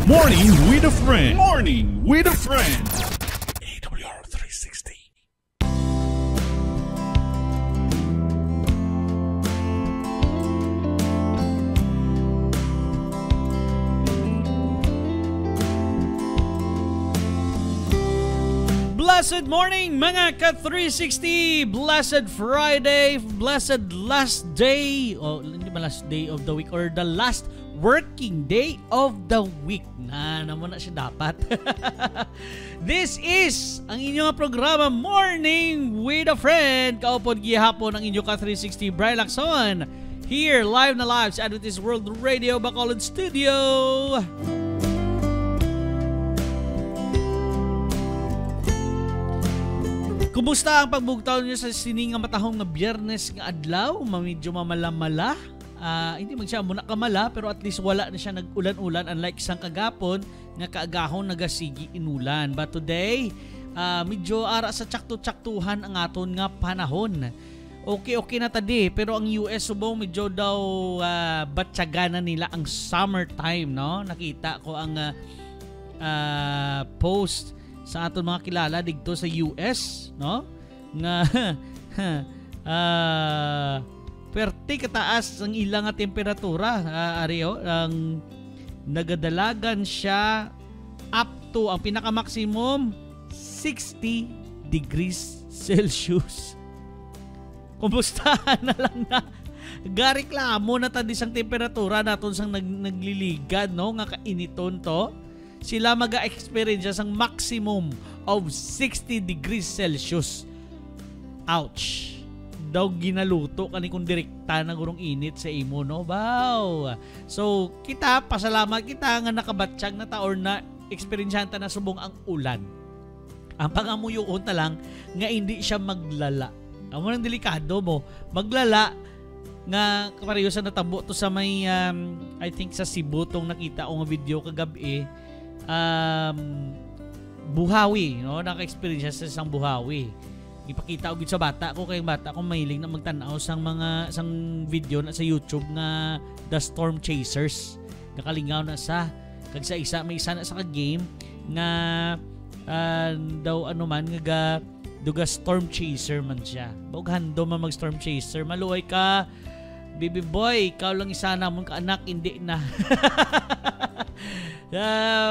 Morning with a friend. Morning with a friend. AWR 360. Blessed morning mga ka-360! Blessed Friday! Blessed last day! O, hindi ba last day of the week or the last working day of the week. Naman na siya dapat. This is ang inyong programa Morning with a Friend. Kaupod gihapon ang inyong ka-360 Brian Lacson. Here, live na live sa Adventist World Radio Bacolod Studio. Kumusta ang pagbugtaw niyo sa sining nga matahong nga Biyernes nga adlaw? Medyo mamala-mala. Hindi man siya muna kamala pero at least wala na siya nag-ulan-ulan unlike isang kagapon nga kaagahon nagasigi inulan. But today, medyo ara sa tsakto-tsaktuhan ang aton nga panahon. Okay na tadi pero ang US subong medyo daw batsaganan nila ang summertime, no? Nakita ko ang post sa aton mga kilala dito sa US, no? Nga perte kataas ang ilang nga temperatura, Ario, ang nagadalagan siya up to ang pinaka-maximum 60 degrees Celsius. Kumustahan na lang na gareklamo na tadi sang temperatura naton sang nagliligad, no, nga kainiton to. Sila maga-experience sang maximum of 60 degrees Celsius. Ouch! Daw ginaluto kani kung direkta na gurong init sa imo, no? Wow! So, kita, pasalamat kita nga nakabatsyag na ta or na experiencehan ta na subong ang ulan. Ang pangamuyoon na lang nga hindi siya maglala. Amo nang delikado mo. Maglala nga kapareho sa natabo to sa may I think sa Cebu tong nakita ko nga video kagabi. Buhawi, no? Naka-experience sa isang buhawi. Ipakita ko sa bata ko, kay bata ko mahilig na magtanaw sang mga video na sa YouTube na The Storm Chasers. Nakalingaw na sa kag sa isa may isa na sa game nga daw ano man nga duga storm chaser man siya. Bog hando man mag storm chaser, maluoy ka baby boy, ikaw lang isa na mong kaanak hindi na.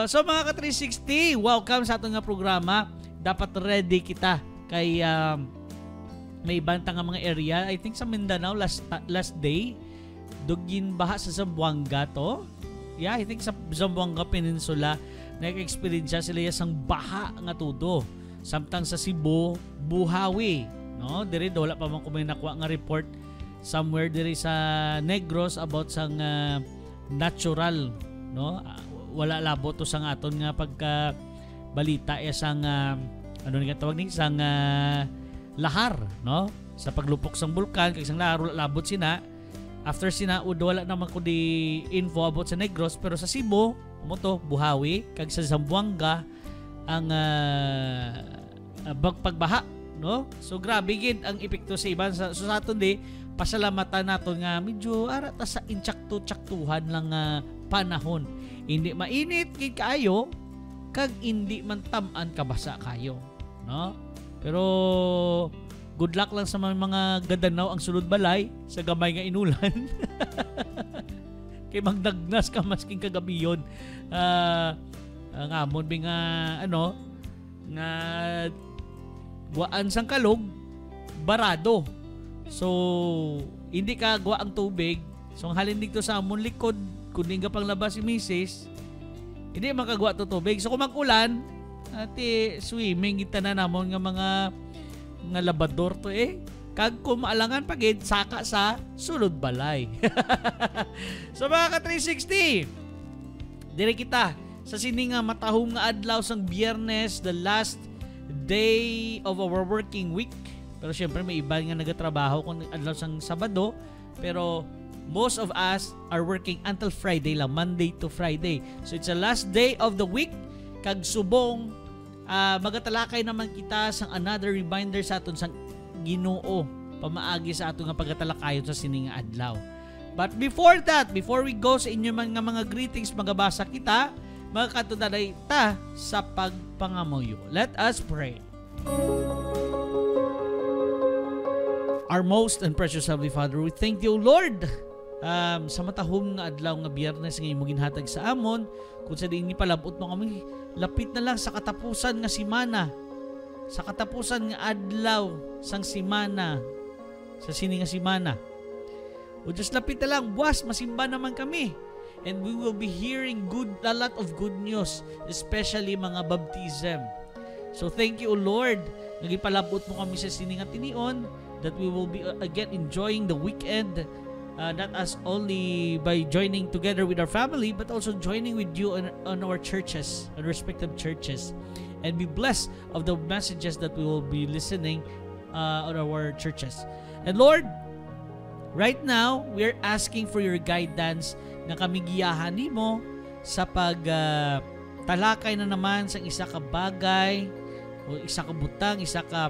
So mga ka-360, welcome sa ating nga programa. Dapat ready kita kay may banta nga mga area. I think sa Mindanao last day dugin baha sa Zamboanga to. Yeah, I think sa Zamboanga Peninsula nag-experience sila sang baha nga tudo. Samtang sa Cebu, buhawi, no? Diri wala pa man ko may nakuha nga report somewhere diri sa Negros about sang natural, no? Wala labo to sang aton nga pagka balita sang ano nga tawag ni sang lahar, no? Sa paglupok sang bulkan kay sang lahar labot sina. After sina wala naman ko di info about sa Negros pero sa Cebu mo to buhawi kag sa Zamboanga ang pagbaha, no? So grabe gid ang epekto sa iban so sa aton di pasalamatan naton nga medyo ara ta sa intsakto-tsaktuhan lang panahon. Hindi mainit kay kaayo kag hindi man tam-an kabasa kayo, no? Pero good luck lang sa mga gadanaw ang sulod balay sa gamay nga inulan. Kay magdagnas ka masking kagabi yun. Ang amon bing ano nga guaan sang kalog barado. So hindi ka guwa ang tubig. So ang halin dito sa amon likod kuning ka panglabas si Mrs. Hindi makagawa to tubig. So kung mag-ulan, ati swimming kita na namon nga mga labador to kag kumaalangan pagid saka sa sulod balay. So mga ka-360, dire kita sa sining nga matahong nga adlaw sang Biyernes, the last day of our working week. Pero syempre may iba nga nagatrabaho kung adlaw sang Sabado, pero most of us are working until Friday lang, Monday to Friday. So it's the last day of the week. Kag subong magatalakay naman kita sang another reminder sa aton sang Ginoo pamaagi sa aton nga pagatalakayon sa sining adlaw. But before that, before we go sa inyo man nga mga greetings, magabasa kita makatudanay ta sa pagpangamuyo. Let us pray. Our most and precious Heavenly Father, we thank you, Lord, sa matahong nga adlaw nga Biyernes ngayon mo ginhatag sa amon, kung sa diin ni palabot mo kami, lapit na lang sa katapusan nga simana, sa katapusan nga adlaw sang simana, sa sini nga simana. O just lapit na lang, buwas, masimba naman kami. And we will be hearing a lot of good news, especially mga baptism. So thank you, Lord, nagipalabot mo kami sa sini nga tinion, that we will be again enjoying the weekend, not as only by joining together with our family, but also joining with you on our churches, on respective churches, and be blessed of the messages that we will be listening on our churches. And Lord, right now, we're asking for your guidance na kami giyahan nimo sa talakay na naman sa isa ka bagay o isa ka butang, isa ka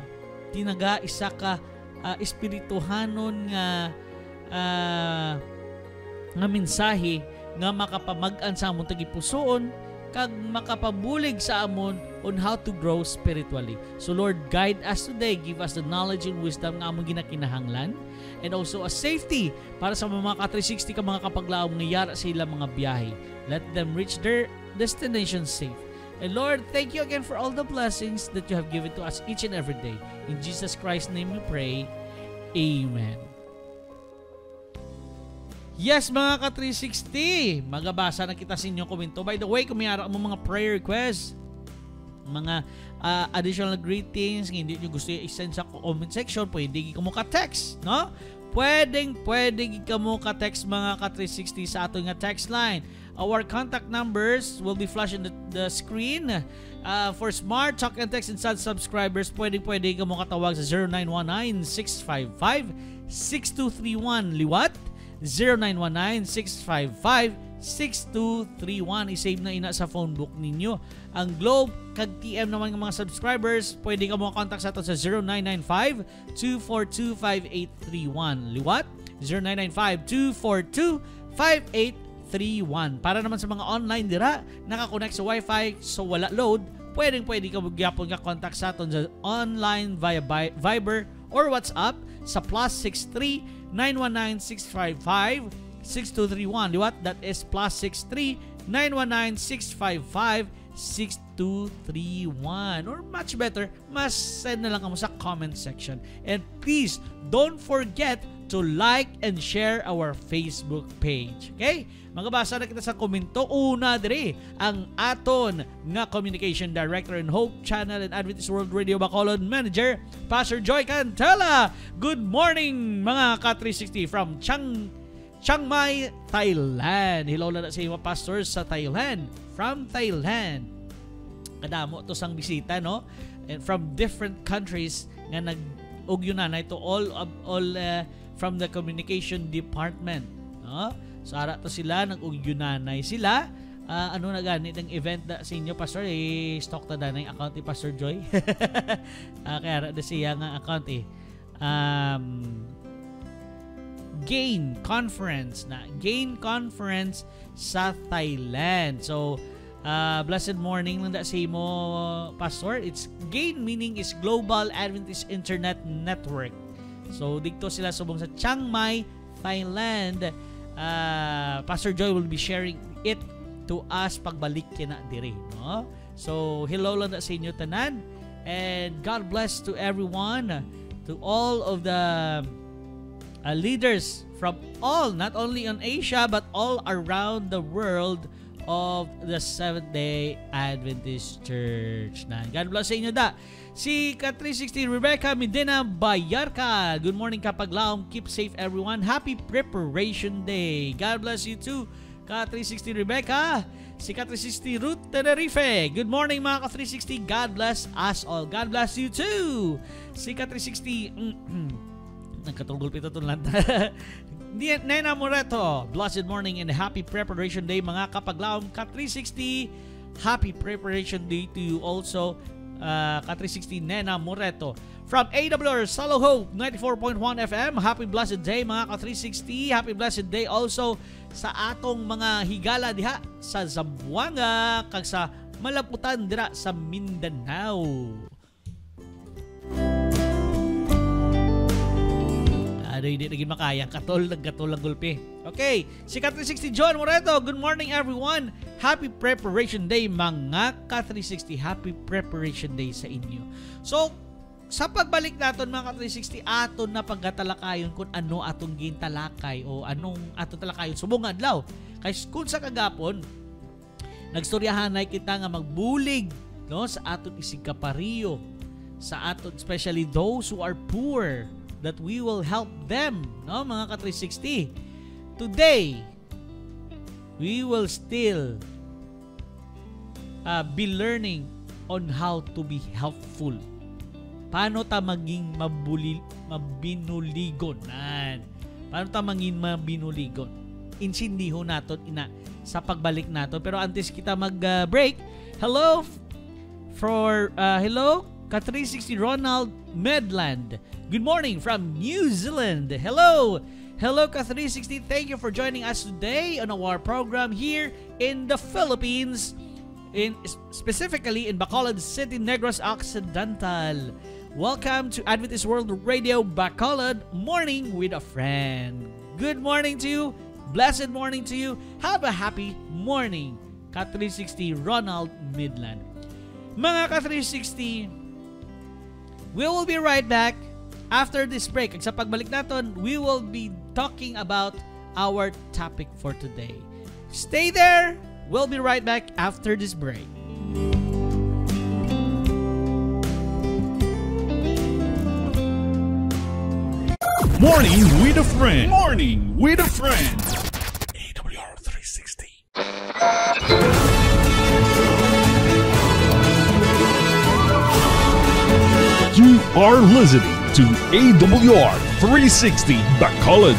tinaga, isa ka espirituhanon nga mensahe nga makapamag-an sa amon tagipusoon kag makapabulig sa amon on how to grow spiritually. So Lord, guide us today, give us the knowledge and wisdom nga amon ginakinahanglan, and also a safety para sa mga ka-360 ka mga kapaglaom nga yara sa ilang mga biyahe. Let them reach their destination safe. And Lord, thank you again for all the blessings that you have given to us each and every day. In Jesus Christ's name we pray. Amen. Yes, mga ka-360, magabasa na kita sa inyong komento. By the way, kung may araw mo mga prayer requests, mga additional greetings, hindi nyo gusto i-send sa comment section, pwede ka mo ka-text, no? Pwede ka mo ka-text mga ka-360 sa ato nga text line. Our contact numbers will be flashed on the screen. For smart talk and text inside subscribers, pwede ka mo katawag sa 0919-655-6231 liwat, 0919-655-6231. I-save na ina sa phone book ninyo. Ang Globe kag TM naman ng mga subscribers, pwede ka mo contact sa ato sa 0995-242-5831 liwat, 0995-242-5831. Para naman sa mga online dira nakakonect sa Wi-Fi so wala load, pwede ka magyapon ka contact sa aton sa online via Viber or WhatsApp sa +63 919-655-6231 liwat, that is +63 919-655-6231, or much better, mas send na lang kamo sa comment section. And please don't forget to like and share our Facebook page. Okay? Magabasa na kita sa komento. Una diri ang aton nga Communication Director and Hope Channel and Adventist World Radio Bacolod Manager, Pastor Joy Cantela. Good morning mga ka-360 from Chiang Mai, Thailand. Hello na sa mga pastors sa Thailand. From Thailand. Kadamo to sang bisita, no? And from different countries nga nag-ugyunan na ito all from the communication department, no? So ara to sila, nag-ugyunanay sila. Ano na gani ng event da sa inyo, Pastor? Stock ta da ng account ni Pastor Joy. Kaya da siya nga account Gain Conference sa Thailand. So blessed morning lang da sa imo, Pastor. It's Gain meaning is Global Adventist Internet Network. So dito sila subong sa Chiang Mai, Thailand. Pastor Joy will be sharing it to us pagbalik kina diri, no? So hello lang sa inyo tanan, and God bless to everyone, to all of the leaders from all, not only on Asia but all around the world of the Seventh-day Adventist Church. God bless sa inyo da. Si Ka-360 Rebecca Medina Bayarka. Good morning kapaglaom. Keep safe everyone. Happy Preparation Day. God bless you too, Ka-360 Rebecca. Si Ka-360 Ruth Tenerife. Good morning mga Ka-360. God bless us all. God bless you too. Si Ka-360 nagkatulgol pito itong lanta. Nena Moreto. Blessed morning and happy Preparation Day mga kapaglaom. Ka-360 happy Preparation Day to you also. Ka-360 Nena Moreto from AWR Solo Hope 94.1 FM. Happy blessed day mga ka-360. Happy blessed day also sa atong mga higala diha sa Zamboanga kag sa Malaputan dira sa Mindanao. Hindi naging makaya. Katol ang gulpi. Okay. Si Ka360 John Moreto. Good morning everyone. Happy Preparation Day mga Ka360. Happy Preparation Day sa inyo. So, sa pagbalik naton mga Ka360, aton na pagkatalakayon kung ano atong gintalakay o anong atong talakayon subong adlaw. Kay kung sa kagapon, nagstoryahan na kita nga magbulig no sa aton isig kapariyo, sa aton especially those who are poor, that we will help them, no mga Ka360. Today, we will still be learning on how to be helpful. Paano ta maging mabinuligon? Paano ta maging mabinuligon? Insindiho naton ina sa pagbalik naton. Pero antes kita mag-break, hello Ka360 Ronald Medland. Good morning from New Zealand. Hello Ka360. Thank you for joining us today on our program here in the Philippines, specifically in Bacolod City, Negros Occidental. Welcome to Adventist World Radio Bacolod Morning with a Friend. Good morning to you. Blessed morning to you. Have a happy morning, Ka360 Ronald Midland. Mga Ka360, we will be right back after this break. Sa pagbalik natin, we will be talking about our topic for today. Stay there. We'll be right back after this break. Morning with a Friend. Morning with a Friend. AWR 360. You are listening to AWR 360 Bacolod.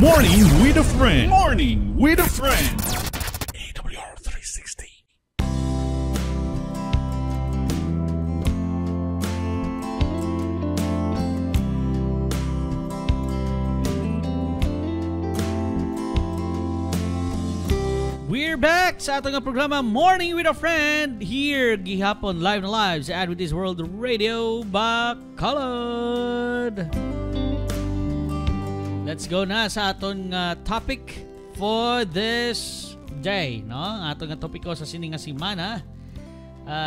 Morning with a Friend. Morning with a Friend. AWR 360. We're back sa atong programa Morning with a Friend here gihapon live na live sa Adventist World Radio Bacolod. Let's go na sa atong topic for this day, no? Atong topiko sa sining nga semana.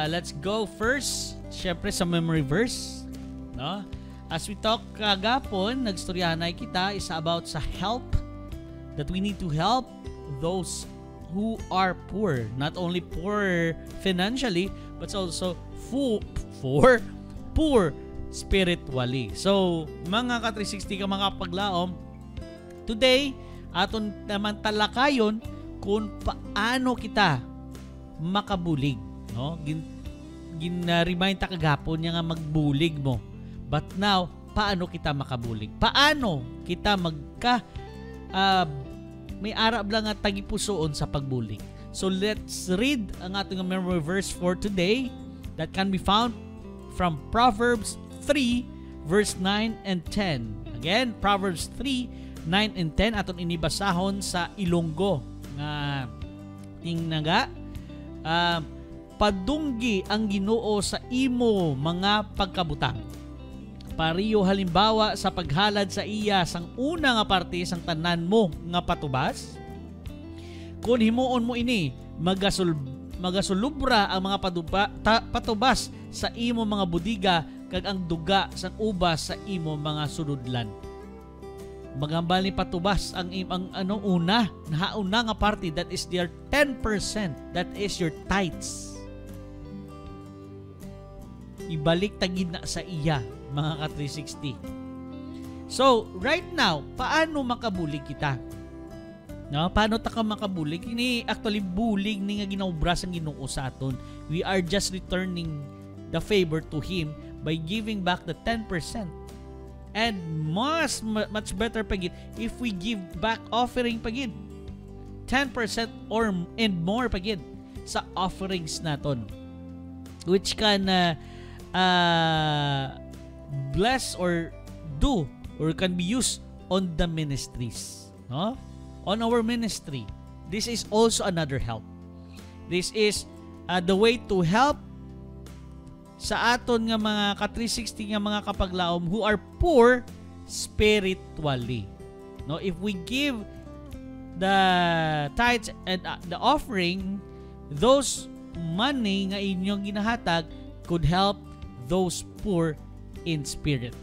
Let's go first syempre sa memory verse, no? As we talk kagapon, nagstoryahan na kita is about sa help, that we need to help those who are poor, not only poor financially but also poor spiritually. So mga Ka360 ka mga paglaom, today aton naman talakayon kung paano kita makabulig, no? Gin-remind ta kagapon nga magbulig mo, but now paano kita makabulig, paano kita may arab lang nga tagipusoon sa pagbulig. So let's read ang ating memory verse for today that can be found from Proverbs 3 verse 9 and 10. Again, Proverbs 3, 9 and 10 aton inibasahon sa Ilonggo nga tingnaga. Padunggi ang Ginoo sa imo mga pagkabutang, pariyo halimbawa sa paghalad sa iya sang una nga parte sang tanan mo nga patubas. Kung himuon mo ini, magasulubra ang mga patubas sa imo mga budiga kag ang duga sang ubas sa imo mga suludlan. Magambal ni patubas ang una nga parte, that is their 10%, that is your tithes. Ibalik tagid na sa iya mga Ka360. So, right now, paano makabulig kita? No, paano ta ka makabulig? Ini actually bulig ni nga ginaubra sang Ginoo sa aton. We are just returning the favor to Him by giving back the 10%. And much better pagid if we give back offering pagid. 10% or and more pagid sa offerings naton. which can bless or do or can be used on the ministries, no? On our ministry. This is also another help. This is the way to help sa aton nga mga ka-360 nga mga kapaglaom who are poor spiritually. No, if we give the tithes and the offering, those money nga inyong ginahatag could help those poor in spirit.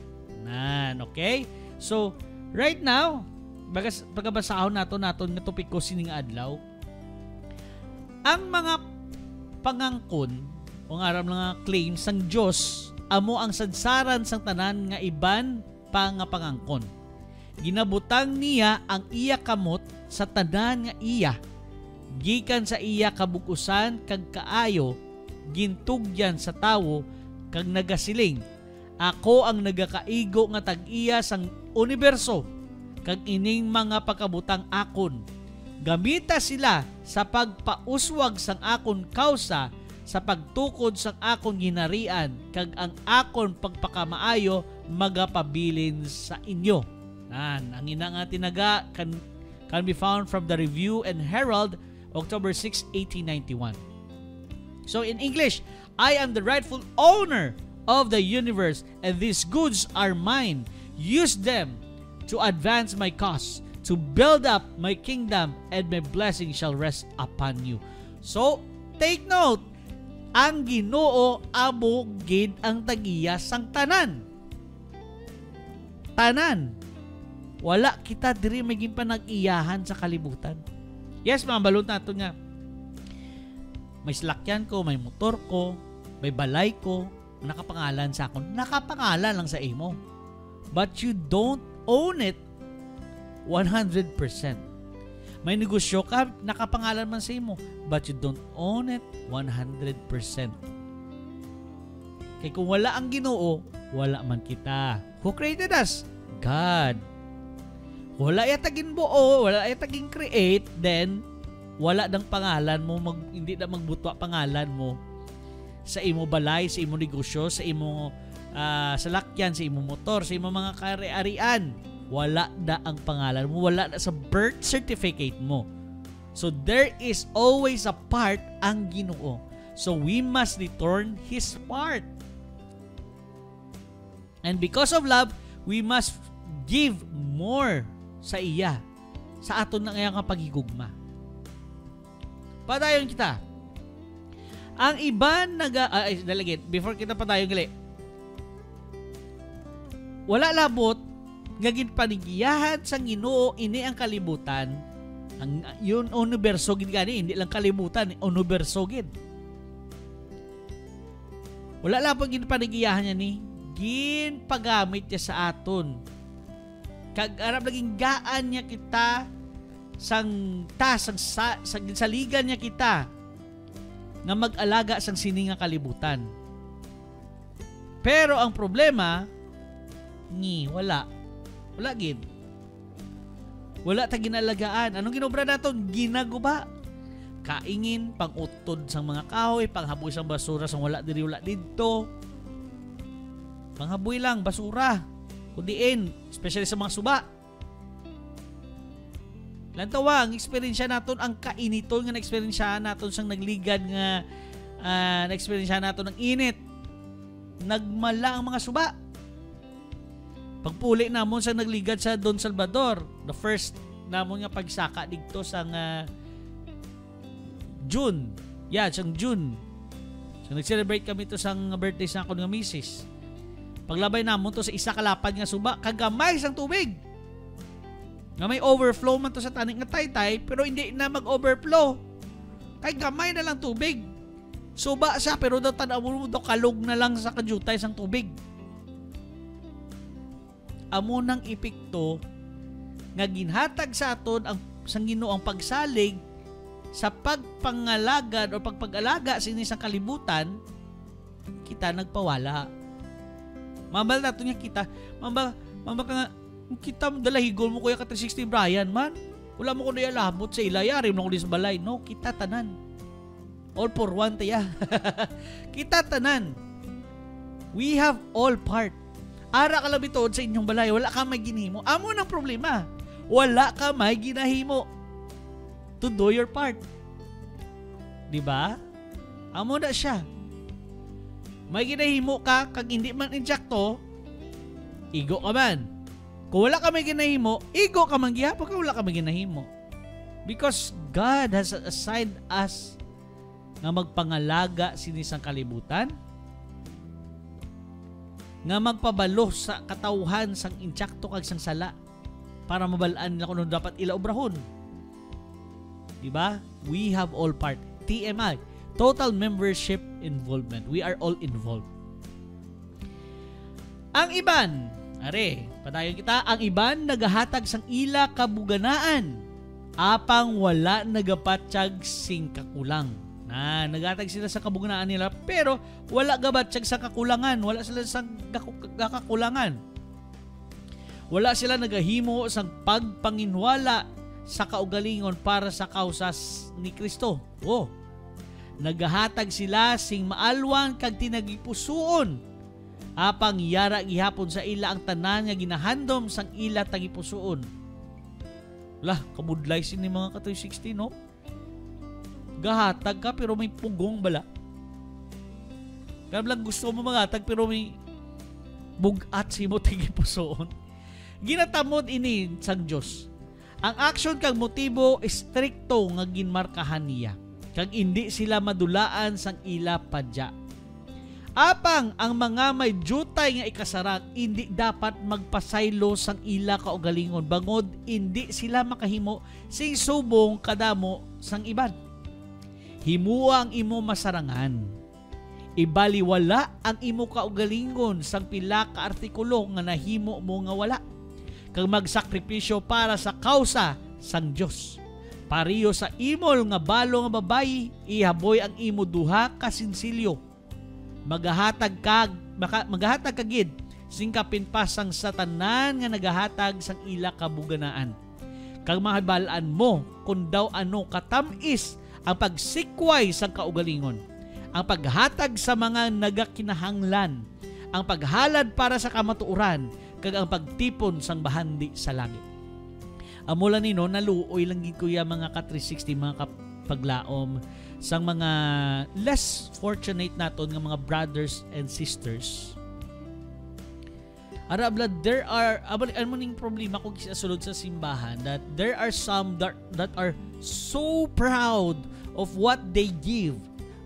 Okay? So, right now, pagkabasahon naton nga topic ko sining adlaw, ang mga pangangkon o nga mga claims sang Dios amo ang sadsaran sang tanan nga iban pa nga pangangkon. Ginabutang niya ang iya kamot sa tanan nga iya, gikan sa iya kabukusan kag kaayo, gintugyan sa tawo kag nagasiling, ako ang nagakaigo nga tag-iya sang universo, kag ining mga pagkabutang akon. Gamita sila sa pagpauswag sang akon kausa, sa pagtukod sang akon ginarian, kag ang akon pagpakamaayo magapabilin sa inyo. Ang ina nga tinaga can be found from the Review and Herald, October 6, 1891. So in English, I am the rightful owner of the universe and these goods are mine. Use them to advance my cause, to build up my kingdom, and my blessing shall rest upon you. So, take note, ang Ginoo amo gid ang tagiya sang tanan. Tanan. Wala kita diri maging panag-iyahan sa kalibutan. Yes, mga balot nato nga. May salakyan ko, may motor ko, may balay ko, nakapangalan sa akon. Nakapangalan lang sa imo. But you don't own it 100%. May negosyo ka, nakapangalan man sa imo, but you don't own it 100%. Kaya kung wala ang Ginoo, wala man kita. Who created us? God. Wala yatagin buo, wala yatagin create, then wala dang pangalan mo, hindi na magbutwa pangalan mo sa imo balay, sa imo negosyo, sa imo salakyan, sa imo motor, sa imo mga kari-arian. Wala na ang pangalan mo, wala na sa birth certificate mo. So there is always a part ang Ginoo. So we must return His part. And because of love, we must give more sa iya, sa aton na ngayang pagigugma. Padayon kita. Ang iban before kita padayon gali. Wala labot gagin panigiyahan sang Ginoo ini ang kalibutan. Ang yun universo gid gani, hindi lang kalibutan, universo gid. Wala labot gin panigiyahan niya ni gin pagamit niya sa aton. Kag arab laging gaan niya kita sang saligan niya kita nga mag-alaga sang sining nga kalibutan. Pero ang problema wala gid. Wala ta ginalagaan. Anong ginobra naton? Ginaguba. Kaingin, pang-utod sang mga kahoy, panghaboy sang basura sang wala diri wala didto. Panghaboy lang basura. Kudiin, especially sa mga suba. Lantawa, ang eksperyensya naton, ang kainiton nga na-eksperyensya naton sang nagligad nga na-eksperyensya naton ng init. Nagmala ang mga suba. Pagpuli namon sa nagligad sa Don Salvador, the first namon nga pagsaka dito sang June. Sang June. So nag-celebrate kami to sang birthday sa akong nga misis. Paglabay namon to sa isa kalapad nga suba, kagamay sang tubig. Nga may overflow man to sa taning nga taytay, pero hindi na mag-overflow. Kay gamay na lang tubig. Suba siya, pero daw tanaw mo daw kalog na lang sa kajutay sang tubig. Amo nang epekto nga ginhatag sa aton ang sang Ginoo ang pagsalig sa pagpangalagad o pagpag-alaga sa isang kalibutan, kita nagpawala. Mambal nato niya kita. Mambal ka nga, kita dalahigol mo kuya ka 360 Brian man. Wala mo ko na labot sa ilayari mo ko sa balay. No, kita tanan. All for one tiya. Kita tanan. We have all part. Ara ka lang bitood sa inyong balay, wala ka may ginahimo. Amo ng problema. Wala ka may ginahimo to do your part. Diba? Amo na siya. May ginahimo ka, kag hindi man injakto, igo ka man. Kung wala ka may ginahimo, igo ka man gihapon kung wala ka may ginahimo. Because God has assigned us nga magpangalaga sinisang kalibutan, nga magpabalo sa katawhan sang intsakto kag sang sala para mabalaan nila kung dapat ila obrahon. Diba? We have all part. TMI. Total membership involvement. We are all involved. Ang iban, padayon kita, ang iban nagahatag sang ila kabuganaan apang wala nagapatyag sing kakulang. Nagahatag sila sa kabuganaan nila pero wala gabatyag sa kakulangan. Wala sila sa kakulangan. Wala sila nagahimo sang pagpanginwala sa kaugalingon para sa kausas ni Kristo. Nagahatag sila sing maalwan kag tinagipusoon apang yara gihapon sa ila ang tanan nga ginahandom sang ila tagipusoon. Kabudlay sin ni mga katoy 16, no? Gahatag ka pero may pugong bala. Kaya lang gusto mo maghatag pero may bugat si mo tagipusoon. Ginatamod ini sang Dios. Ang action kag motibo strikto nga ginmarkahan niya. Kag hindi sila madulaan sang ila padya. Apang ang mga may jutay nga ikasarang hindi dapat magpasaylo sang ila kaugalingon bangod hindi sila makahimo sing subong kadamo sang iban. Himua ang imo masarangan. Ibaliwala ang imo kaugalingon sang pila ka artikulo nga nahimo mo nga wala. Kag magsakripisyo para sa kausa sang Dios. Pariyo sa imol nga balo nga babayi, ihaboy ang imo duha ka sinsilyo. Magahatag kagid sing kapinpasang sa tanan nga nagahatag sang ila kabuganaan. Kag mahibalaan mo kung daw ano katamis ang pagsikway sang kaugalingon, ang paghatag sa mga nagakinahanglan, ang paghalad para sa kamatuoran, kag ang pagtipon sang bahandi sa langit. Amula nino naluoy lang gid kuya mga ka-360 mga kapaglaom sang mga less fortunate naton nga mga brothers and sisters. Blood, there are ano ning problema kung sulod sa simbahan that there are some that are so proud of what they give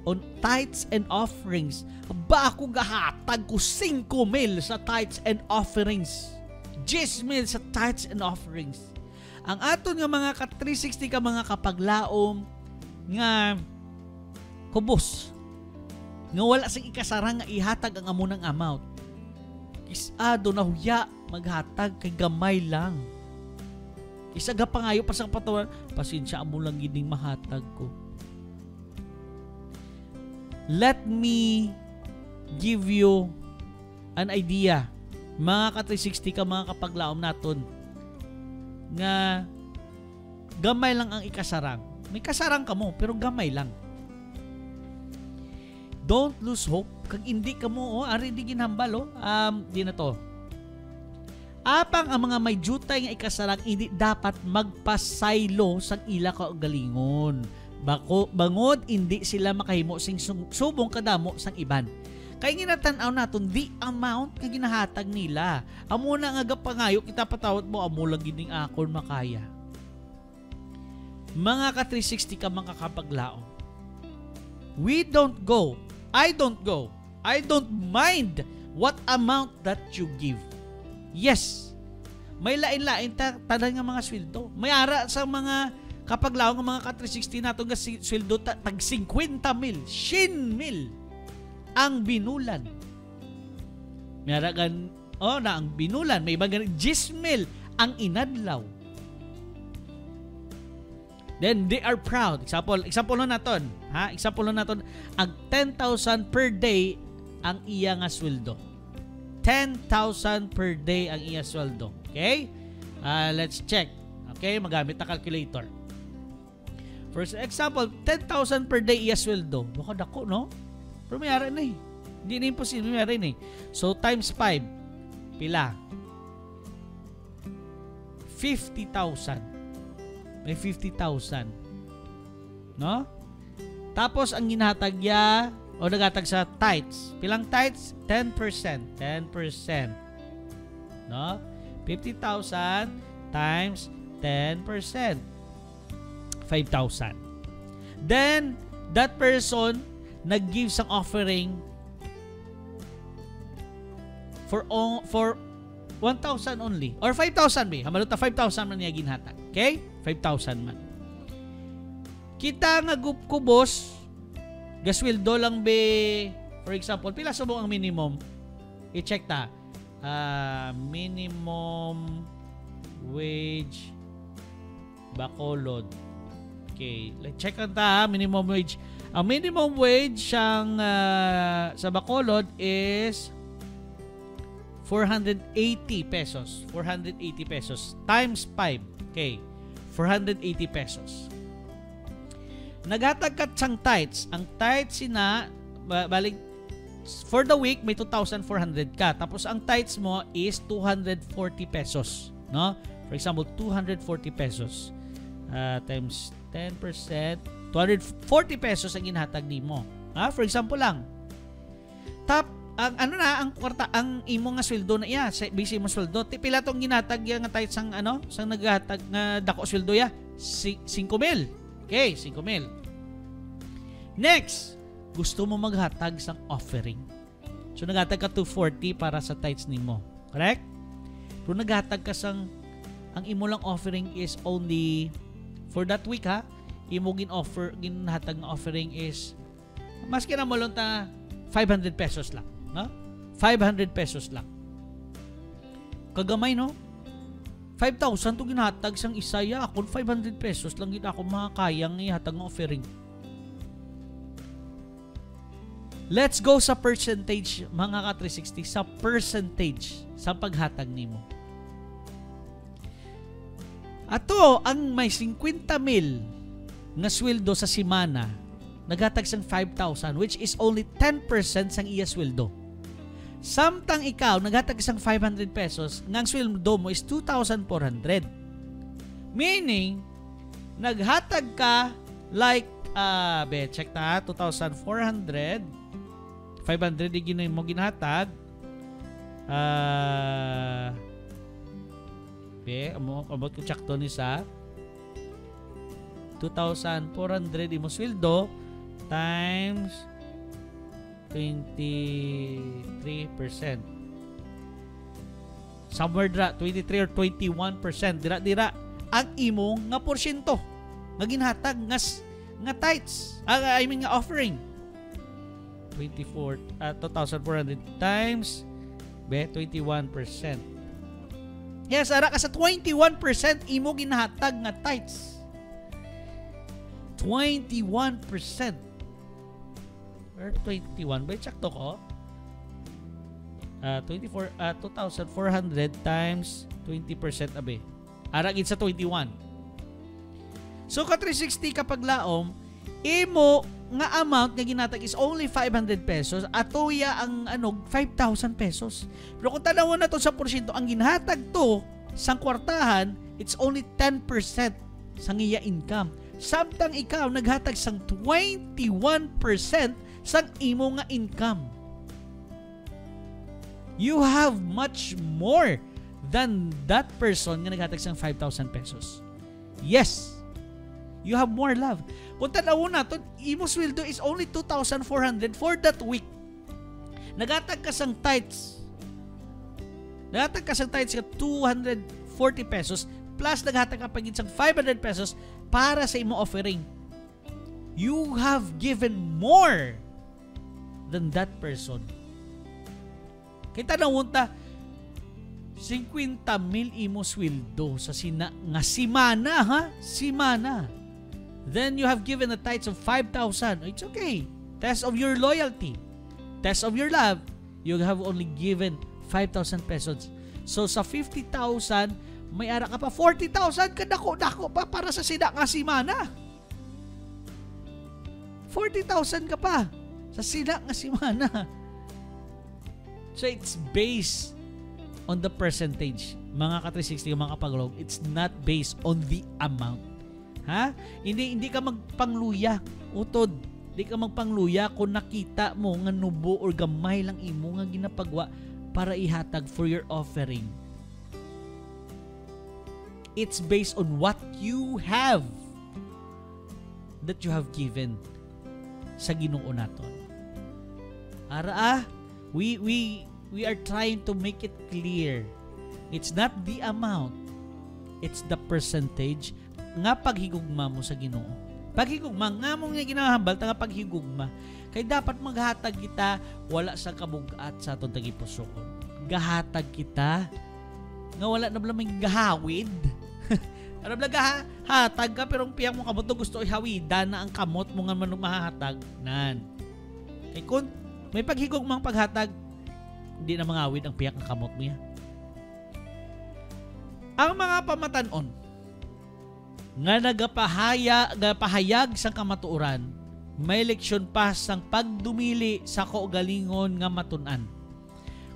on tithes and offerings. Ba ako gahatag ko 5,000 sa tithes and offerings. 10,000 sa tithes and offerings. Ang aton nga mga ka-360 ka mga kapaglaom nga kubos nga wala sing ikasarang nga ihatag ang amunang amount. Kisado na huya maghatag kay gamay lang. Isaga pangayo pa sang patawan, pasensya amo lang gining mahatag ko. Let me give you an idea, mga ka-360 ka mga kapaglaom naton, nga gamay lang ang ikasarang. May kasarang ka mo, pero gamay lang. Don't lose hope. Kag hindi ka mo, ari di ginhambal, di na to. Apang ang mga may jutay nga ikasarang, hindi dapat magpasaylo sa ila kaugalingon. Bangod, hindi sila makahimo sing subong kadamo sang iban. Kaya ginatanaw naton the amount nga ginahatag nila. Amo na nga gapangayo kita patawat mo amo lang gining akon makaya. Mga ka-360 ka mga kapaglaom. I don't mind what amount that you give. Yes. May lain-lain tanan nga mga sweldo. May ara sa mga kapaglaom nga mga ka-360 nato nga sweldo tag 50,000, 100,000 ang binulan. Mayaragan, na ang binulan. May iba ganun, 10,000 ang inadlaw. Then they are proud. Example na naton. Example na naton, ang 10,000 per day ang iya nga sweldo. 10,000 per day ang iya sweldo. Okay? Let's check. Okay, magamit na calculator. For example, 10,000 per day iya sweldo. Baka dako, no? Pero mayari na eh. Hindi na imposible, mayari na eh. So, times 5. Pila? 50,000. May 50,000. No? Tapos, ang ginatag ya, o nagatag sa tithes. Pilang tithes? 10%. 10%. No? 50,000 times 10%. 5,000. Then, that person nag-gives ang offering for 1,000 only. Or 5,000 ba? Hamalot na 5,000 man niya ginhatag. Okay? 5,000 man. Kita nga kubos, gasweldo lang be, for example, pila sa ang minimum? I-check ta. Minimum wage Bacolod. Okay, check ta minimum wage. Ang minimum wage siyang sa Bacolod is 480 pesos. 480 pesos times 5. Okay, 480 pesos. Naghatag ka sang tithes. Ang tithes sina balik for the week may 2,400 ka. Tapos ang tithes mo is 240 pesos, no? For example, 240 pesos times 10%, 240 pesos ang ginhatag nimo. For example lang. Ang kwarta ang imo nga sweldo na iya, base mo sweldo, pila tong ginhatag ya nga tithes sang sang naghatag nga dako sweldo ya? 5,000. Okay, 5,000. Next, gusto mo maghatag sang offering. So naghatag ka 240 para sa tithes nimo. Correct? Pero naghatag ka sang ang imo lang offering is only for that week ha. Imo ginhatag nga offering is maski na mo lang ta 500 pesos lang, no? 500 pesos lang. Kagamay, no? 5,000 to ginhatag sang isaya, akon 500 pesos lang gid ako makakayang ihatag nga offering. Let's go sa percentage, mga ka-360, sa percentage sa paghatag nimo. Ato ang may 50,000 nga sweldo sa simana, naghatag sang 5,000 which is only 10% sang iya sweldo. Samtang ikaw naghatag sang 500 pesos, nga ang sweldo mo is 2,400. Meaning, naghatag ka like check ta 2,400, 500 din mo ginhatag. Abot ko check to ni sa 2,400 imo sweldo times 23%. Somewhere dira 23 or 21%. Dira ang imong nga porsyento nga ginhatag nga tithes. I mean nga offering. 2,400 times 21%. Yes, ara ka sa 21% imo ginhatag nga tithes. 21%. Or 21. Ba check to ko? 2,400 times 20% abe. Ara gid sa 21. So ka 360 kapag laom, imo nga amount nga ginatag is only 500 pesos at tuya ang 5,000 pesos. Pero kung tanawon na to sa porsyento, ang ginhatag to sang kwartahan, it's only 10% sang iya income. Samtang ikaw naghatag sang 21% sang imo nga income. You have much more than that person nga naghatag sang 5,000 pesos. Yes, you have more love. Kung tanawon nato, imo sweldo is only 2,400 for that week. Naghatag ka sang tithes. Naghatag ka sang tithes ka 240 pesos plus naghatag ka pagid sang 500 pesos para sa imo offering. You have given more than that person. Kita tanawon ta 50,000 imo sweldo sa nga simana ha? Simana. Then you have given a tithes of 5,000. It's okay. Test of your loyalty. Test of your love. You have only given 5,000 pesos. So sa 50,000, may ara ka pa 40,000 kadako-dako pa para sa sida nga simana. 40,000 ka pa sa sila nga simana. So it's based on the percentage. Mga ka-360, mga kapaglog, it's not based on the amount. Ha? Hindi ka magpangluya, utod. Hindi ka magpangluya kung nakita mo nga nubo or gamay lang imo nga ginapagwa para ihatag for your offering. It's based on what you have that you have given sa Ginoo naton. We are trying to make it clear. It's not the amount, it's the percentage nga paghigugma mo sa Ginoo. Paghigugma nga mo nga ginahambal nga paghigugma. Kay dapat maghatag kita wala sa kabugat sa aton tagipusoon. Gahatag kita nga wala na bala may gahawid. Ano bala hatag ka pero ang piyang mo kamot gusto ihawida na ang kamot mo nga mahatag nan. Kay kun may paghigugmang paghatag, hindi na mangawid ang piyak ng kamot mo yan. Ang mga pamatanon nga nagapahayag sa kamatuoran, may leksyon pa sang pagdumili sa kaugalingon nga matunan.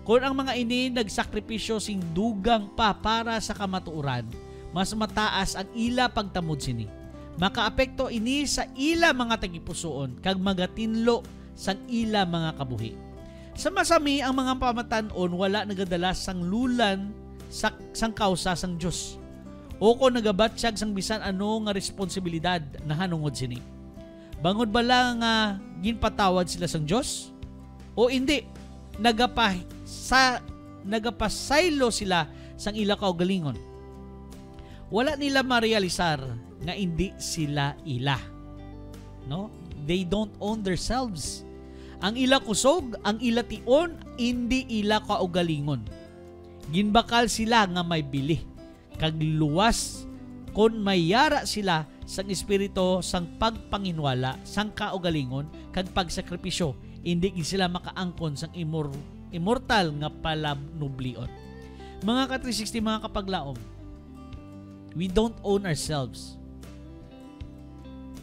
Kung ang mga ini nagsakripisyo sing dugang pa para sa kamatuoran, mas mataas ang ila pagtamod sini. Makaapekto ini sa ila mga tagipusoon kag magatinlo sang ila mga kabuhi. Sa masami ang mga pamatanon wala nagadala sang lulan sang kausa sang Dios. O ko nagabatsyag sang bisan ano nga responsibilidad na hanungod sini. Bangod ba lang nga ginpatawad sila sang Dios? O hindi? Nagapasaylo sila sang ila kaugalingon. Wala nila marealisar nga hindi sila ila. No? They don't own themselves. Ang ila kusog, ang ila tion, hindi ila kaugalingon. Ginbakal sila nga may bili. Kag luwas kon mayara sila sang espiritu sang pagpanginwala, sang kaugalingon, kag pagsakripisyo, hindi sila makaangkon sang immortal nga palanublion. Mga ka-360, mga kapaglaom, we don't own ourselves.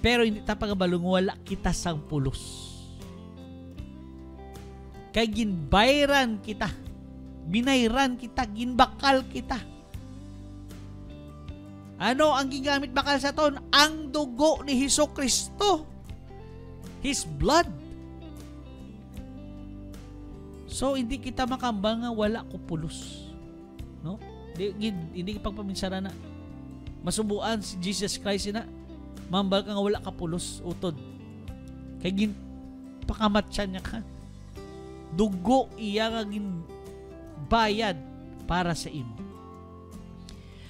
Pero hindi ta pagabalong wala kita sang pulos. Kay ginbayran kita, binayran kita, ginbakal kita. Ano ang gingamit bakal sa ton? Ang dugo ni Hesukristo. His blood. So hindi kita makambal nga wala ko pulos. No? Hindi pagpaminsara na. Masubuan si Jesus Christ na mambal ka nga wala ka pulos utod. Kay gin pakamatsan niya ka. Dugo iya nga ginbayad para sa imo.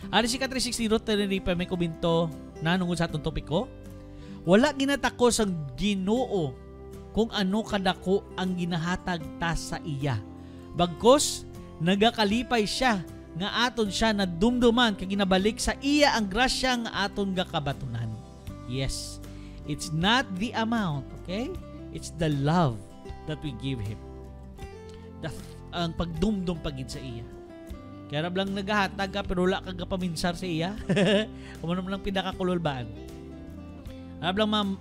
Ano si ka-360 root na pa may kuminto na nungod sa atong topiko? Wala ginatako sang Ginoo kung ano kadako ang ginahatag ta sa iya. Bagkos nagakalipay siya nga aton siya na dumduman kag ginabalik sa iya ang grasya nga aton gakabatunan. Yes, it's not the amount, okay? It's the love that we give Him. Ang pagdumdum pagid sa iya. Kaya lang naghahatag ka pero wala kang kapaminsar sa iya. Kumano lang pinakakulolbaan. Lang ma'am,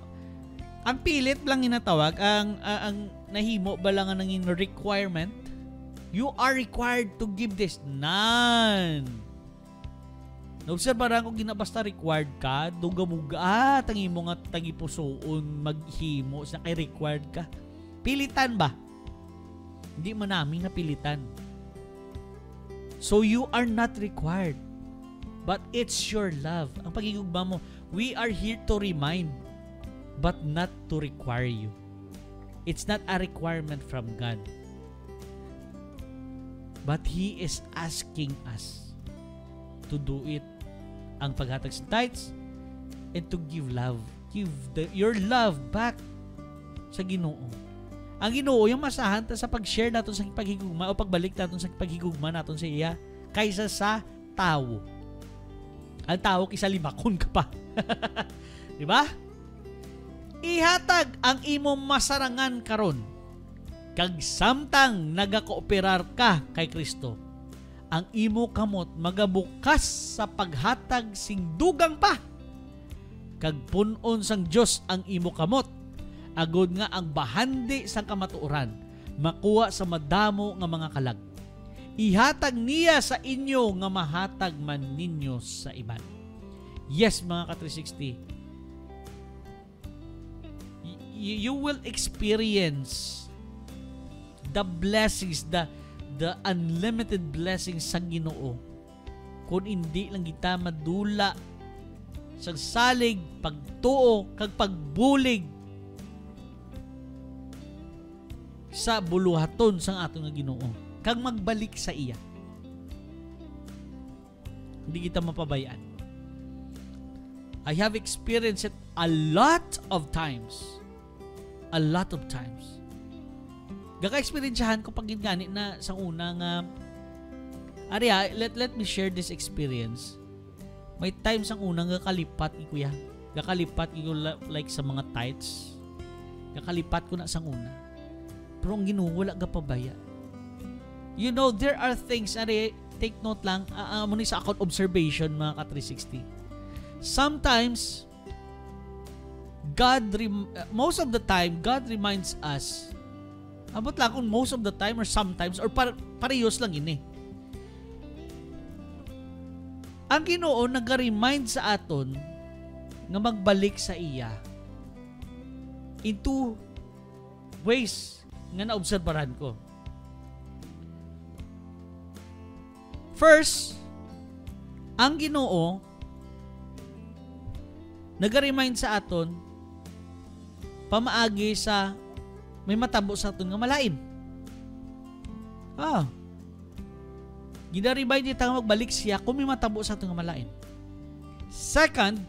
ang pilit lang inatawag, ang nahimo ba lang ang nanging requirement? You are required to give this. None. Na-observe ba kung ginabasta required ka, duga-muga, tangi mo nga tagipusoon, maghimo, sa kay required ka. Pilitan ba? Hindi man namin napilitan. So you are not required. But it's your love. Ang pagigugma mo, we are here to remind, but not to require you. It's not a requirement from God. But He is asking us to do it. Ang paghatag sa tithes and to give love. Give your love back sa Ginoo. Ang Ginoo yung masahan ta sa pag-share naton sa paghigugma o pagbalik naton sa paghigugma naton sa iya kaysa sa tao. Ang tao kisa limakon ka pa. Di ba? Ihatag ang imong masarangan karon kag samtang nagakooperar ka kay Kristo. Ang imo kamot magabukas sa paghatag sing dugang pa. Kag punon sang Dios ang imo kamot. agod nga ang bahandi sa kamatuoran makuha sa madamo nga mga kalag. Ihatag niya sa inyo nga mahatag man ninyo sa iban. Yes, mga ka-360. You will experience the blessings, the unlimited blessings sa Ginoo kung hindi lang kita madula sa salig, pagtuo, kag pagbulig sa buluhaton sang ato nga Ginoo, kag magbalik sa iya. Hindi kita mapabayaan. I have experienced it a lot of times. A lot of times. Gaka-experiensyahan ko pag gani na sa una nga let me share this experience. May times ang unang gakalipat ni kuya. Gakalipat ko like sa mga tights. Gakalipat ko na sang una. Pero ang Ginoo wala ga pabaya. You know, there are things, take note lang, muna sa account observation mga ka-360. Sometimes, most of the time, God reminds us, abot lang kung most of the time or sometimes, or parehos lang yun eh. Ang Ginoo nag-remind sa aton nga magbalik sa iya in two ways nga naobserbahan ko. First, ang Ginoo nag-remind sa aton pamaagi sa may matabo sa aton nga malain. Gina-remind niya nga magbalik siya kung may matabo sa aton nga malain. Second,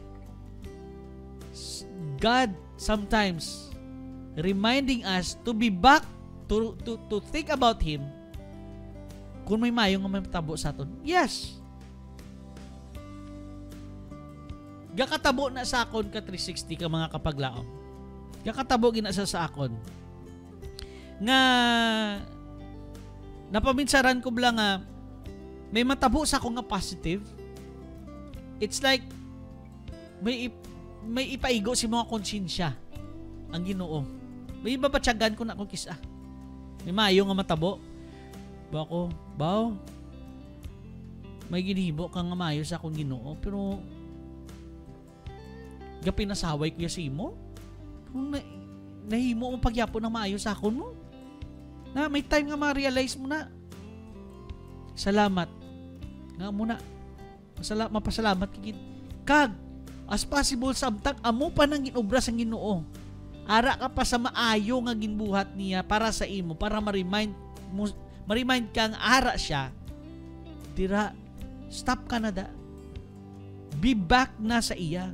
God sometimes reminding us to be back to think about Him kung may mayong nga may matabo sa aton. Yes. Gakatabo na sa akon ka 360 ka mga kapaglaom. Gakatabo gina sa akon. Nga napaminsaran ko bala nga may matabo sa akong nga positive. It's like may ipaigo si mga konsensya ang Ginoo. May babatyagan ko na akong kisa. May mayo nga matabo. Bako, baw. May ginibo ka nga mayo sa akong Ginoo pero pinasaway ko si mo. Kung nahimo mo pagyapon ng maayo sa akon mo. Na may time nga ma-realize mo na. Salamat. Nga muna. Mapasalamat kagid. Kag as possible samtang amo pa nang ginobra sang Ginoo. Ara ka pa sa maayo nga ginbuhat niya para sa imo, para ma-remind ka nga ara siya. Tira, stop ka na da. Be back na sa iya.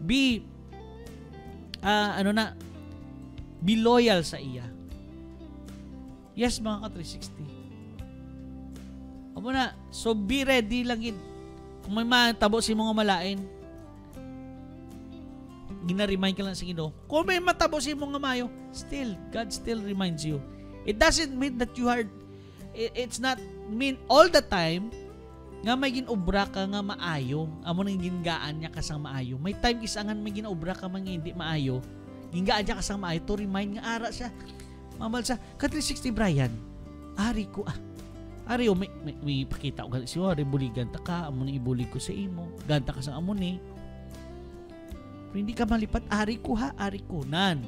Be loyal sa iya. Yes, mga ka-360. Amo na, so be ready lang yun. Kung may matabo si mga malain, gina-remind ka lang sa Ginoo. Kung may matabo si mga mayo, still, God still reminds you. It doesn't mean that you are, it's not mean all the time nga may ginobra ka nga maayo, amo nang gingaan niya kasang maayo. May time isangan may ginobra ka man hindi maayo, gingaan niya kasang maayo to remind nga ara siya. Mamal sa ka-360 Brian, ari ko Ari o may pakita ko si ari buligan ta ka, amo nang ibulig ko sa imo. Ganta ka sa amo ni. Pero hindi ka malipat, ari ko nan.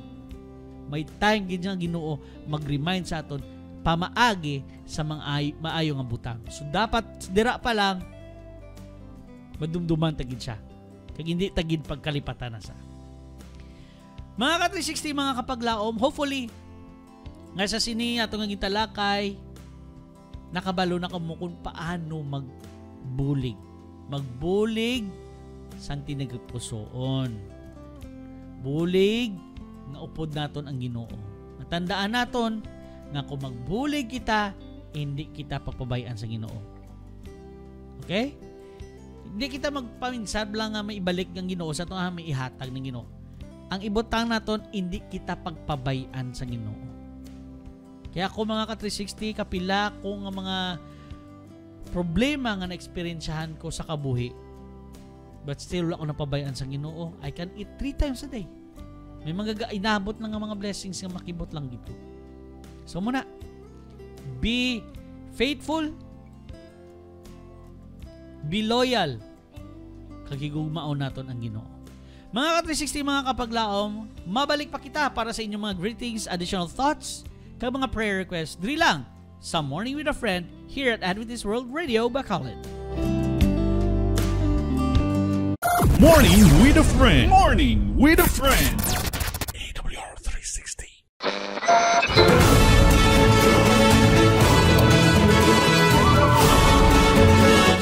May time gid nga Ginoo mag-remind sa aton pamaagi sa mga maayo nga butang. So dapat dira pa lang madumduman tagid siya. Kag hindi tagid pagkalipatan na sa. Mga ka-360 mga kapaglaom, hopefully nga sa sini ato nga gitalakay nakabalo na kamo kung paano magbulig. Magbulig sang tinagpusoon. Bulig nga upod naton ang Ginoo. Natandaan naton nga kung magbulig kita, hindi kita papabayaan sa Ginoo. Okay? Hindi kita magpaminsad lang nga may ibalik ng Ginoo sa itong may ihatag ng Ginoo. Ang ibutang naton, hindi kita pagpabayaan sa Ginoo. Kaya ako mga ka-360, kapila ko nga mga problema nga na-experiensyahan ko sa kabuhi, but still wala ko napabayaan sa Ginoo. I can eat 3 times a day. May mga inabot na nga mga blessings nga makibot lang dito. So muna, be faithful, be loyal, kagigugmaon naton ang Ginoo. Mga ka-360, mga kapaglaom, mabalik pa kita para sa inyong mga greetings, additional thoughts, kag mga prayer requests. Diri lang sa Morning with a Friend here at Adventist World Radio, Bacolod. Morning with a Friend. Morning with a Friend. AWR 360.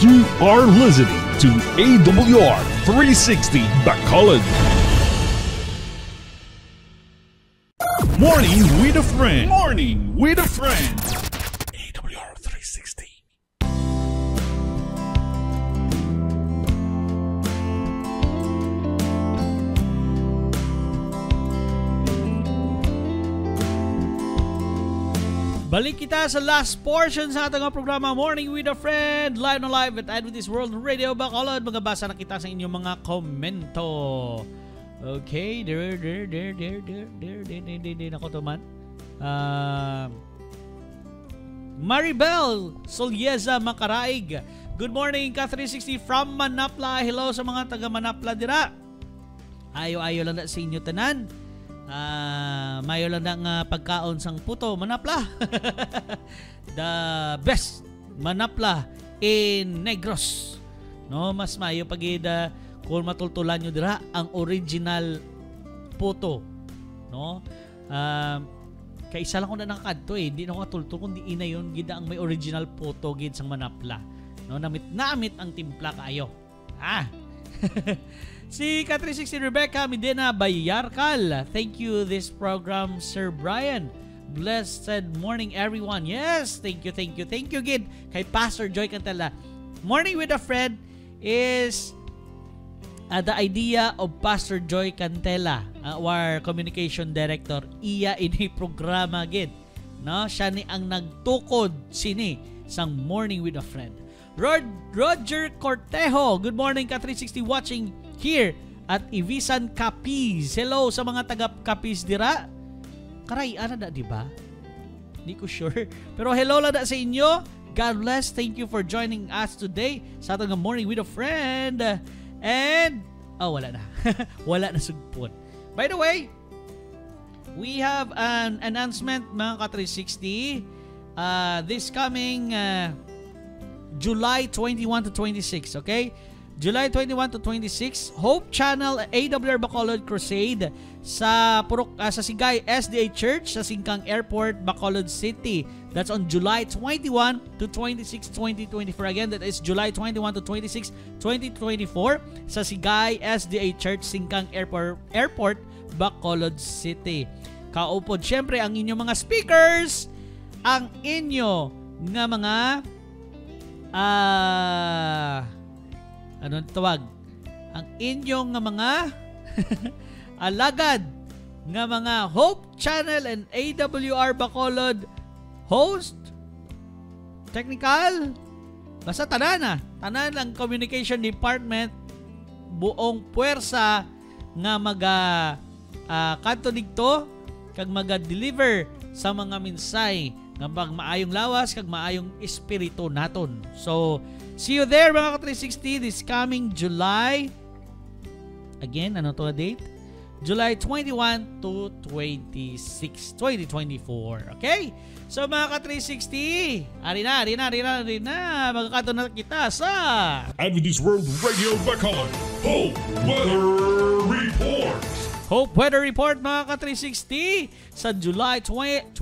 You are listening to AWR 360 Bacolod. Morning with a Friend. Morning with a Friend. AWR 360. Balik kita sa last portion sa ating programa Morning with a Friend, live na live at Adventist World Radio Bacolod. Magabasa na kita sa inyong mga komento. Okay, there. Ako to man. Maribel Solieza Macaraig. Good morning, Ka360 from Manapla. Hello sa mga taga Manapla dira. Ayo lang na sa inyo tanan. Mayo lang na pagkaon sang puto Manapla. The best Manapla in Negros. No, mas mayo pagida kung matultulan nyo dira ang original puto. No? Kaisa lang ko na nakadto hindi na ko katulto kundi ina yun gida ang may original puto gid sang Manapla. No, namit ang timpla kaayo. Si Ka360 Rebecca Medina Bayarkal. Thank you this program, Sir Brian. Blessed morning everyone. Yes, thank you gid kay Pastor Joy Cantela. Morning with a Friend is the idea of Pastor Joy Cantela, our communication director. Iya ini programa gid. No, siya ni ang nagtukod sini sang Morning with a Friend. Roger Cortejo. Good morning, Ka360 watching here at Ivisan Capiz. Hello sa mga taga Capiz dira. Karay, ana da, di ba? Hindi ko sure. Pero hello lang da sa inyo. God bless. Thank you for joining us today sa ating Morning with a Friend. And, wala na. Wala na sugpon. By the way, we have an announcement, mga Ka360. This coming July 21 to 26, okay? July 21 to 26, Hope Channel AWR Bacolod Crusade sa Sigay SDA Church sa Singkang Airport, Bacolod City. That's on July 21 to 26, 2024. Again, that is July 21 to 26, 2024 sa Sigay SDA Church, Singkang Airport, Bacolod City. Kaupod, syempre, ang inyong mga speakers, ang inyo nga mga anong tawag? Ang inyong nga mga alagad nga mga Hope Channel and AWR Bacolod host, technical, basta tanan ang communication department, buong puwersa nga kanto digto kag maga-deliver sa mga minsay nga maayong lawas kag maayong espiritu naton. So, see you there mga Ka360 this coming July. Again, ano to a date? July 21 to 26, 2024. Okay? So mga Ka360, ari na. Magkakato na kita sa Adventist World Radio Bacolod. Hope Weather Report. Hope Weather Report mga Ka360 sa July 12,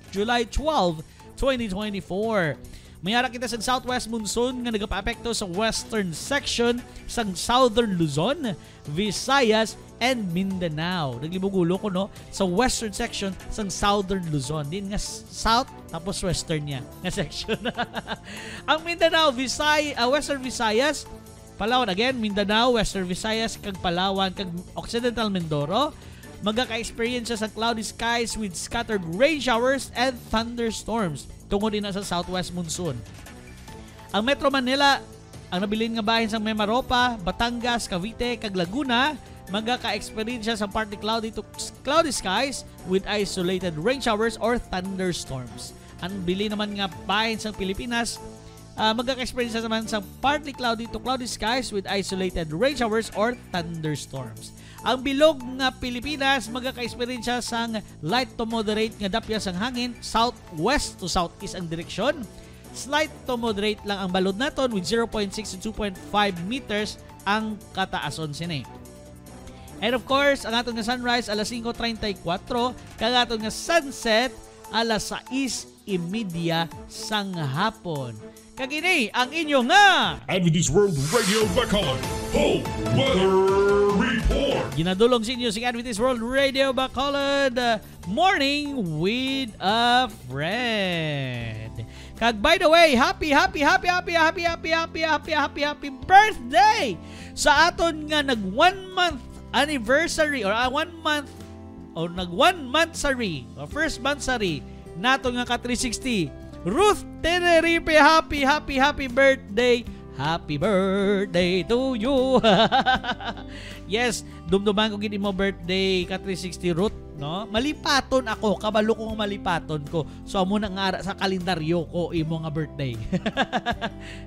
July 12, 2024. Mayara kita sa southwest monsoon nga nagapa-apekto sa western section sa southern Luzon, Visayas, and Mindanao. Naglibugulo ko no sa western section sa southern Luzon. Din nga south tapos western niya nga section. Ang Mindanao, western Visayas, Palawan again, Mindanao, Western Visayas, kag Palawan, kag Occidental Mindoro, magka-experience sa cloudy skies with scattered rain showers and thunderstorms tungod din sa southwest monsoon. Ang Metro Manila, ang nabilin nga bahin sa Mimaropa, Batangas, Cavite, kag Laguna, magaka-experience sa partly cloudy to cloudy skies with isolated rain showers or thunderstorms. Ang bili naman nga bahin sa Pilipinas, magaka-experience naman sa partly cloudy to cloudy skies with isolated rain showers or thunderstorms. Ang bilog nga Pilipinas, magaka-experience sa light to moderate nga dapya sang hangin, southwest to southeast ang direksyon. Slight to moderate lang ang balod naton with 0.6 to 2.5 meters ang kataason sini. And of course, ang aton nga sunrise alas 5:34, kag aton nga sunset alas 6:30 sang hapon. Kag ini ang inyo nga Adventist World Radio Bacolod Whole Weather Report. ginadulong sa inyo si Adventist World Radio Bacolod Morning with a Friend. Kag by the way, happy birthday sa aton nga nag 1 month anniversary or 1 month or nag 1 monthsary or first monthsary nato nga ka 360 Ruth Tenerife. Happy birthday. Happy birthday to you. Yes, dumduman ko gid mo birthday ka 360 Ruth, no? Malipaton ako, kabalo ko nga malipaton ko. So amo na nga ara sa kalendaryo ko imo nga birthday.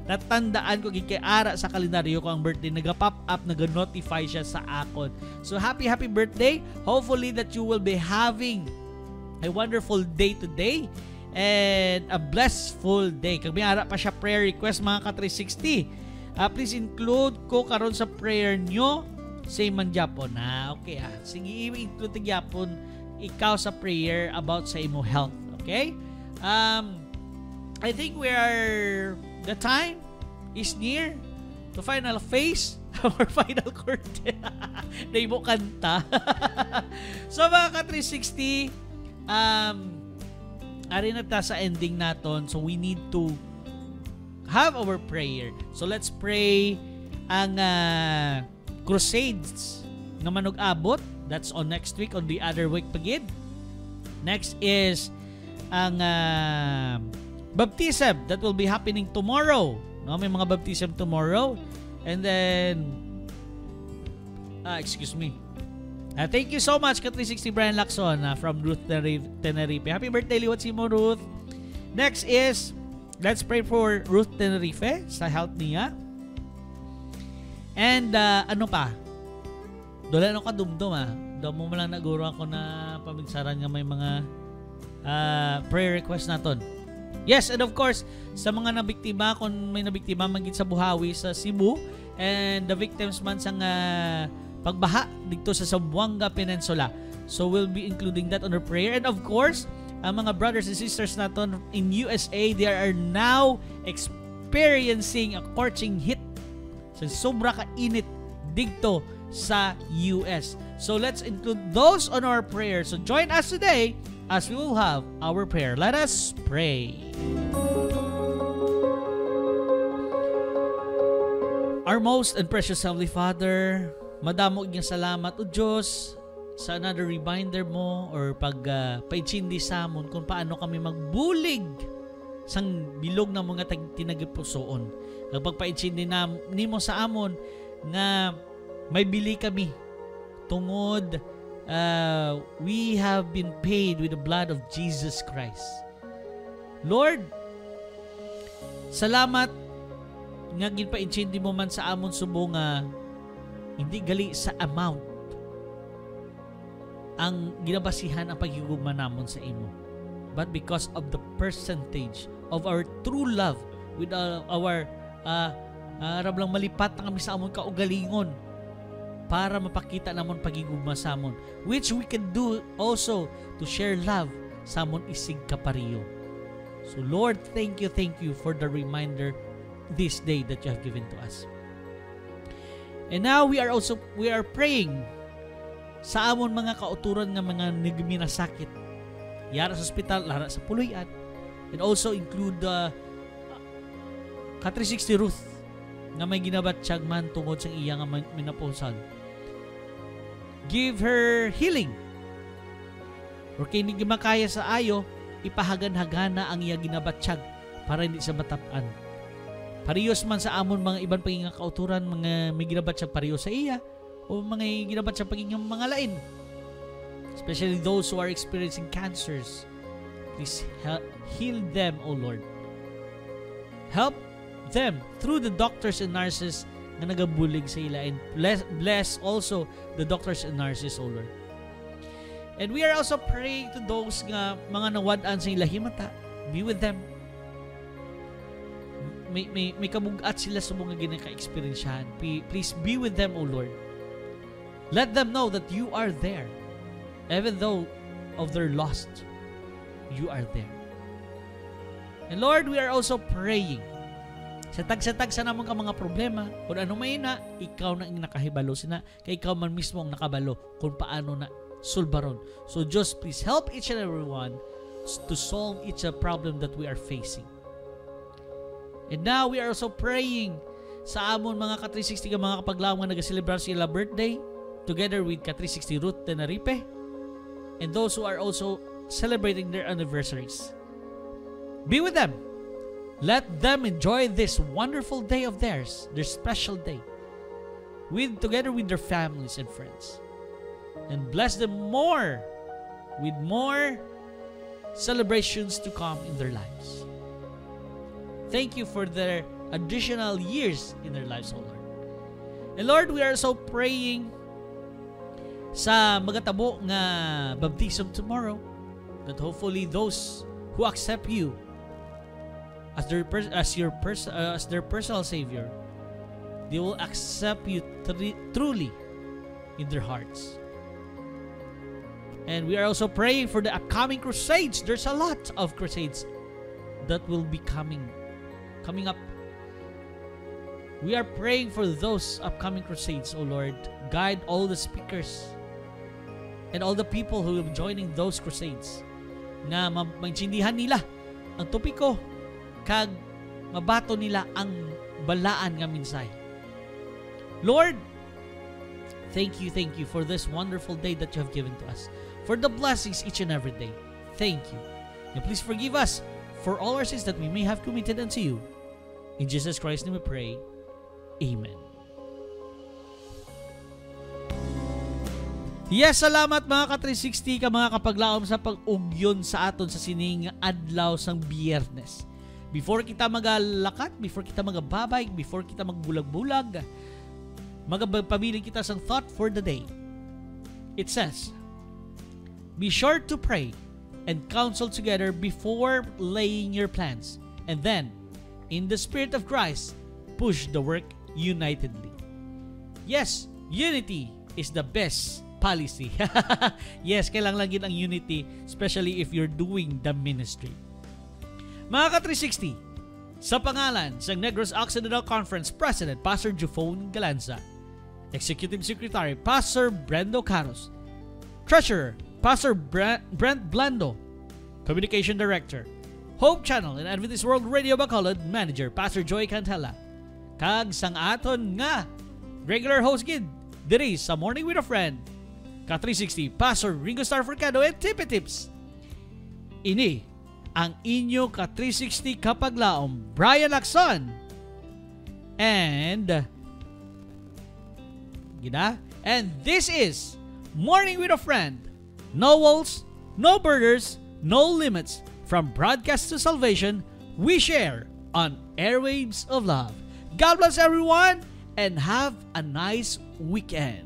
Natandaan ko gid kay ara sa kalendaryo ko ang birthday, naga-pop up, naga-notify siya sa akon. So happy birthday. Hopefully that you will be having a wonderful day today and a blessful day. Kag may ara pa siya prayer request mga ka-360. Please include ko karon sa prayer nyo. Same man Japon. Okay sige, i-include Japon ikaw sa prayer about sa imo health. Okay? I think the time is near to final phase our final curtain. Na imo kanta. So mga ka-360, ari na ta sa ending naton, so we need to have our prayer. So let's pray ang crusades nga manug-abot. That's on next week, on the other week pagid. Next is ang baptism that will be happening tomorrow. No, may mga baptism tomorrow. And then excuse me. Thank you so much ka 360 Brian Lacson from Ruth Tenerife. Happy birthday liwat si mo Ruth. Next is let's pray for Ruth Tenerife sa health niya. And ano pa? Doon ka dumdum Doon mo lang naguro ako na pamigsaran nga may mga prayer request naton. Yes, and of course, sa mga nabiktima, kung may nabiktima magit sa Buhawi sa Cebu and the victims man sa pagbaha dito sa Zamboanga Peninsula. So we'll be including that on our prayer. And of course, ang mga brothers and sisters naton in USA, they are now experiencing a scorching heat. So sobra ka init dito sa US. So let's include those on our prayer. So join us today as we will have our prayer. Let us pray. Our most and precious Heavenly Father, madamo nga salamat o Diyos sa another reminder mo or paitsindi sa amon kung paano kami magbulig sang bilog na mga tinagipusoon. Pagpaitsindi na nimo sa amon nga may bili kami tungod we have been paid with the blood of Jesus Christ. Lord, salamat nga ginpaitsindi mo man sa amon subo nga hindi gali sa amount ang ginabasihan ang paghigugma namon sa imo, but because of the percentage of our true love with our rablang malipat na kami sa amon kaugalingon para mapakita namon paghigugma sa amon, which we can do also to share love sa amon isig kapariyo. So Lord, thank you for the reminder this day that you have given to us. And now we are praying sa amon mga kauturan nga mga nagminasakit. Yara sa ospital, lara sa puluyan. And also include ka 360 Ruth nga may ginabatsyag man tungod sa iya nga minapusan. Give her healing. Or kay hindi makaya sa ayo, ipahagan-hagana ang iya ginabatsyag para hindi sa matap-an. Pariyos man sa amon mga ibang panginga kauturan, mga may ginabatsyag pariyo sa iya, o mga ginabat sa pagiging mga lain. Especially those who are experiencing cancers. Please heal them, O Lord. Help them through the doctors and nurses na nagabulig sa ila, and bless also the doctors and nurses, O Lord. And we are also praying to those nga mga nawad-an sa ilahimata. Be with them. May kabugat sila sa mga ginaka-experiensyahan. Please be with them, O Lord. Let them know that you are there. Even though of their lost, you are there. And Lord, we are also praying. Sa tag sa namang ka mga problema, kung ano may na, ikaw na ang nakahibalo sina, kay ikaw man mismo ang nakabalo kung paano na sulbaron. So just please help each and every one to solve each problem that we are facing. And now we are also praying sa amon mga ka-360 ka mga kapaglaong nga nag-celebrate sila birthday together with ka-360 Ruth Tenerife and those who are also celebrating their anniversaries. Be with them. Let them enjoy this wonderful day of theirs, their special day, together with their families and friends. And bless them more with more celebrations to come in their lives. Thank you for their additional years in their lives, O Lord. And Lord, we are so praying sa magatabo nga baptism tomorrow, that hopefully those who accept you as their personal Savior, they will accept you truly in their hearts. And we are also praying for the upcoming crusades. There's a lot of crusades that will be coming up. We are praying for those upcoming crusades, O Lord. Guide all the speakers and all the people who will be joining those crusades na maintindihan nila ang topiko kag mabato nila ang balaan nga mensahe. Lord, thank you for this wonderful day that you have given to us, for the blessings each and every day. Thank you. And please forgive us for all our sins that we may have committed unto you. In Jesus Christ's name we pray. Amen. Yes, salamat mga ka-360 ka mga kapaglaom sa pag-ugyon sa aton sa sining adlaw sang Biyernes. Before kita magalakat, before kita magababay, before kita magbulag-bulag, magpabiling kita sang thought for the day. It says, be sure to pray and counsel together before laying your plans, and then, in the Spirit of Christ, push the work unitedly. Yes, unity is the best policy. Yes, kailangan lang yun ang unity, especially if you're doing the ministry. Mga ka-360, sa pangalan sa Negros Occidental Conference President Pastor Jufone Galanza, Executive Secretary Pastor Brendo Caros, Treasurer Pastor Brent Blando, Communication Director Hope Channel and Adventist World Radio Bacolod Manager Pastor Joy Cantella, kag sang aton nga regular host gid diri sa Morning with a Friend, ka-360 Pastor Ringo Star Forcado and Tipi Tips. Ini ang inyo ka-360 kapaglaom Brian Lacson and this is Morning with a Friend. No walls, no borders, no limits. From broadcast to salvation, we share on airwaves of love. God bless everyone and have a nice weekend.